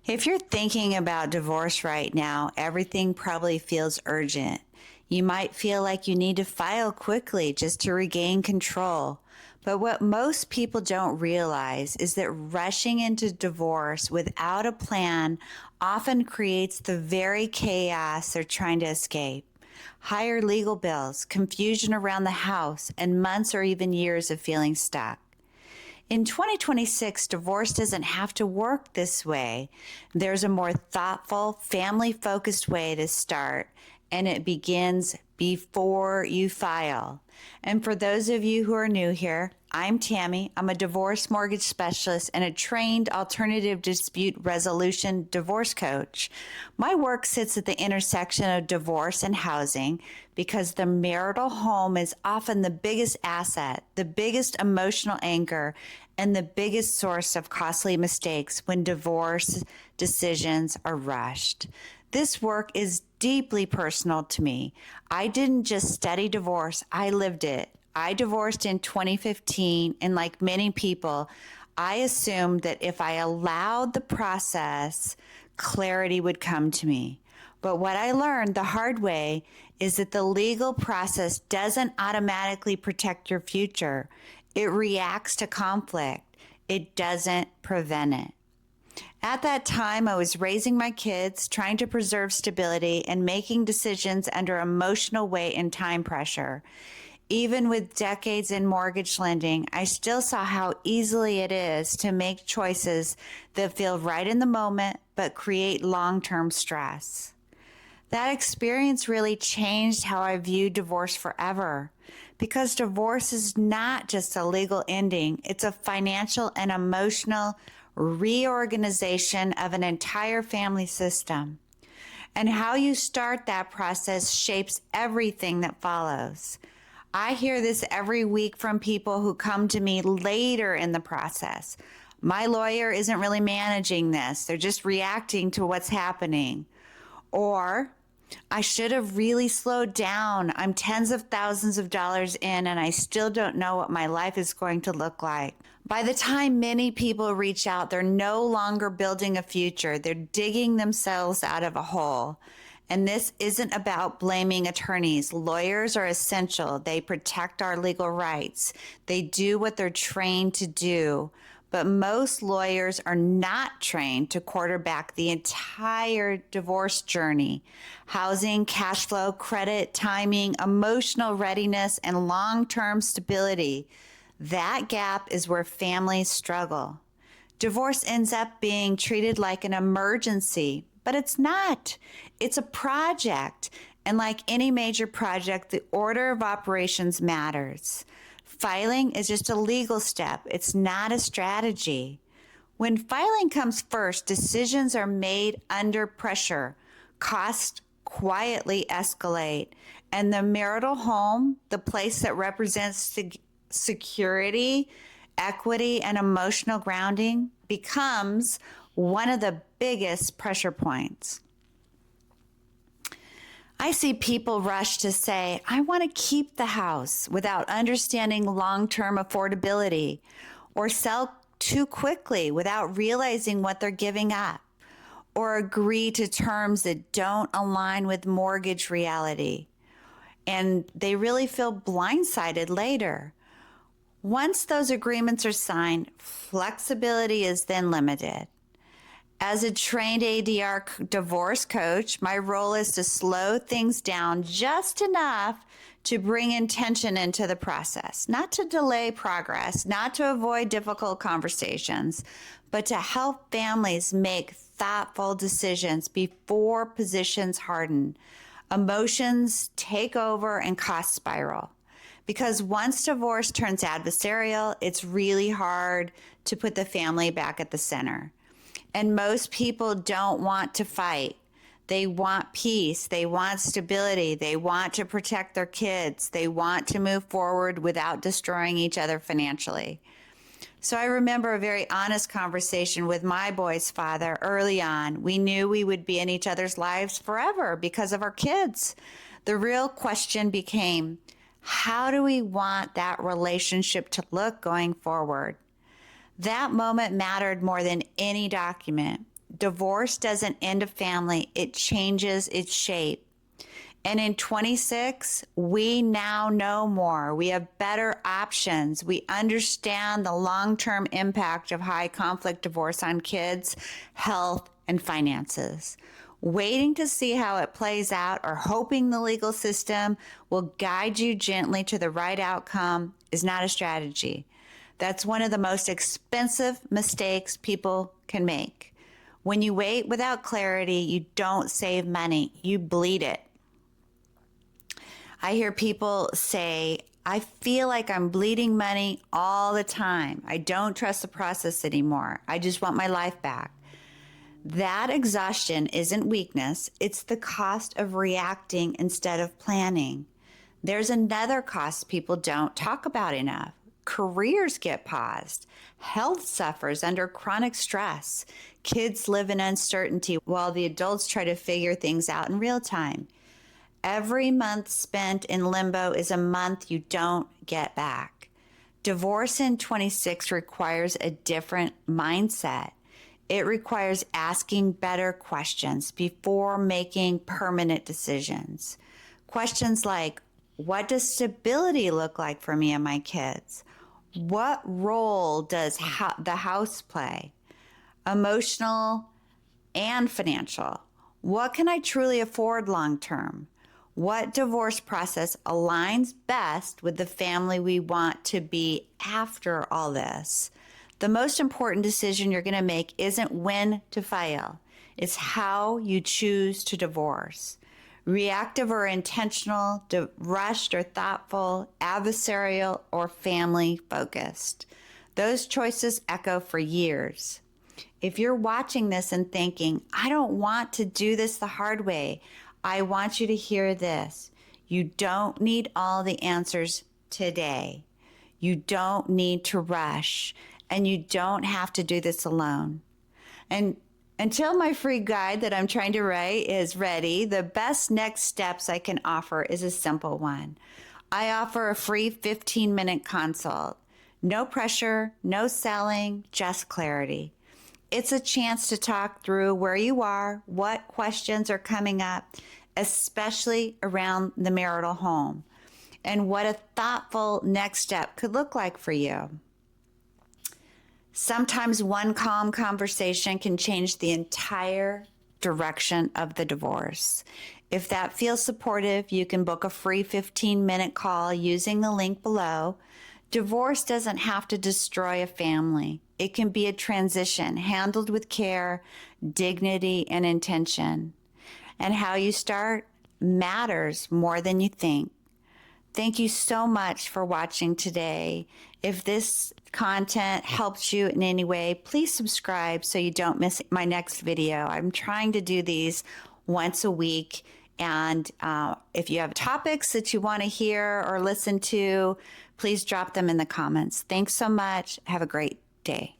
If you're thinking about divorce right now, everything probably feels urgent. You might feel like you need to file quickly just to regain control. But what most people don't realize is that rushing into divorce without a plan often creates the very chaos they're trying to escape. Higher legal bills, confusion around the house, and months or even years of feeling stuck. In 2026, divorce doesn't have to work this way. There's a more thoughtful, family focused way to start, and it begins before you file. And for those of you who are new here, I'm Tammy. I'm a divorce mortgage specialist and a trained alternative dispute resolution divorce coach. My work sits at the intersection of divorce and housing because the marital home is often the biggest asset, the biggest emotional anchor, and the biggest source of costly mistakes when divorce decisions are rushed. This work is deeply personal to me. I didn't just study divorce, I lived it. I divorced in 2015, and like many people, I assumed that if I allowed the process, clarity would come to me. But what I learned the hard way is that the legal process doesn't automatically protect your future. It reacts to conflict. It doesn't prevent it. At that time, I was raising my kids, trying to preserve stability, and making decisions under emotional weight and time pressure. Even with decades in mortgage lending, I still saw how easily it is to make choices that feel right in the moment but create long-term stress. That experience really changed how I view divorce forever. Because divorce is not just a legal ending, it's a financial and emotional reorganization of an entire family system. And how you start that process shapes everything that follows. I hear this every week from people who come to me later in the process. My lawyer isn't really managing this, they're just reacting to what's happening. Or, I should have really slowed down. I'm tens of thousands of dollars in and I still don't know what my life is going to look like. By the time many people reach out, they're no longer building a future. They're digging themselves out of a hole. And this isn't about blaming attorneys. Lawyers are essential. They protect our legal rights. They do what they're trained to do. But most lawyers are not trained to quarterback the entire divorce journey. Housing, cash flow, credit, timing, emotional readiness, and long-term stability. That gap is where families struggle. Divorce ends up being treated like an emergency, but it's not. It's a project. And like any major project, the order of operations matters. Filing is just a legal step. It's not a strategy. When filing comes first, decisions are made under pressure. Costs quietly escalate. And the marital home, the place that represents security, equity, and emotional grounding, becomes one of the biggest pressure points. I see people rush to say, I want to keep the house without understanding long-term affordability, or sell too quickly without realizing what they're giving up, or agree to terms that don't align with mortgage reality. And they really feel blindsided later. Once those agreements are signed, flexibility is then limited. As a trained ADR divorce coach, my role is to slow things down just enough to bring intention into the process, not to delay progress, not to avoid difficult conversations, but to help families make thoughtful decisions before positions harden, emotions take over, and costs spiral. Because once divorce turns adversarial, it's really hard to put the family back at the center. And most people don't want to fight. They want peace. They want stability. They want to protect their kids. They want to move forward without destroying each other financially. So I remember a very honest conversation with my boy's father early on. We knew we would be in each other's lives forever because of our kids. The real question became, how do we want that relationship to look going forward? That moment mattered more than any document. Divorce doesn't end a family, it changes its shape. And in 26, we now know more. We have better options. We understand the long-term impact of high conflict divorce on kids, health, and finances. Waiting to see how it plays out or hoping the legal system will guide you gently to the right outcome is not a strategy. That's one of the most expensive mistakes people can make. When you wait without clarity, you don't save money, you bleed it. I hear people say, I feel like I'm bleeding money all the time. I don't trust the process anymore. I just want my life back. That exhaustion isn't weakness. It's the cost of reacting instead of planning. There's another cost people don't talk about enough. Careers get paused. Health suffers under chronic stress. Kids live in uncertainty while the adults try to figure things out in real time. Every month spent in limbo is a month you don't get back. Divorce in 26 requires a different mindset. It requires asking better questions before making permanent decisions. Questions like, what does stability look like for me and my kids? What role does the house play? Emotional and financial. What can I truly afford long term? What divorce process aligns best with the family we want to be after all this? The most important decision you're going to make isn't when to file. It's how you choose to divorce. Reactive or intentional, rushed or thoughtful, adversarial or family focused. Those choices echo for years. If you're watching this and thinking, I don't want to do this the hard way, I want you to hear this. You don't need all the answers today. You don't need to rush, and you don't have to do this alone. And until my free guide that I'm trying to write is ready, the best next steps I can offer is a simple one. I offer a free 15-minute consult. No pressure, no selling, just clarity. It's a chance to talk through where you are, what questions are coming up, especially around the marital home, and what a thoughtful next step could look like for you. Sometimes one calm conversation can change the entire direction of the divorce. If that feels supportive, you can book a free 15-minute call using the link below. Divorce doesn't have to destroy a family. It can be a transition handled with care, dignity, and intention. And how you start matters more than you think. Thank you so much for watching today. If this content helps you in any way, please subscribe so you don't miss my next video. I'm trying to do these once a week. And if you have topics that you want to hear or listen to, please drop them in the comments. Thanks so much. Have a great day.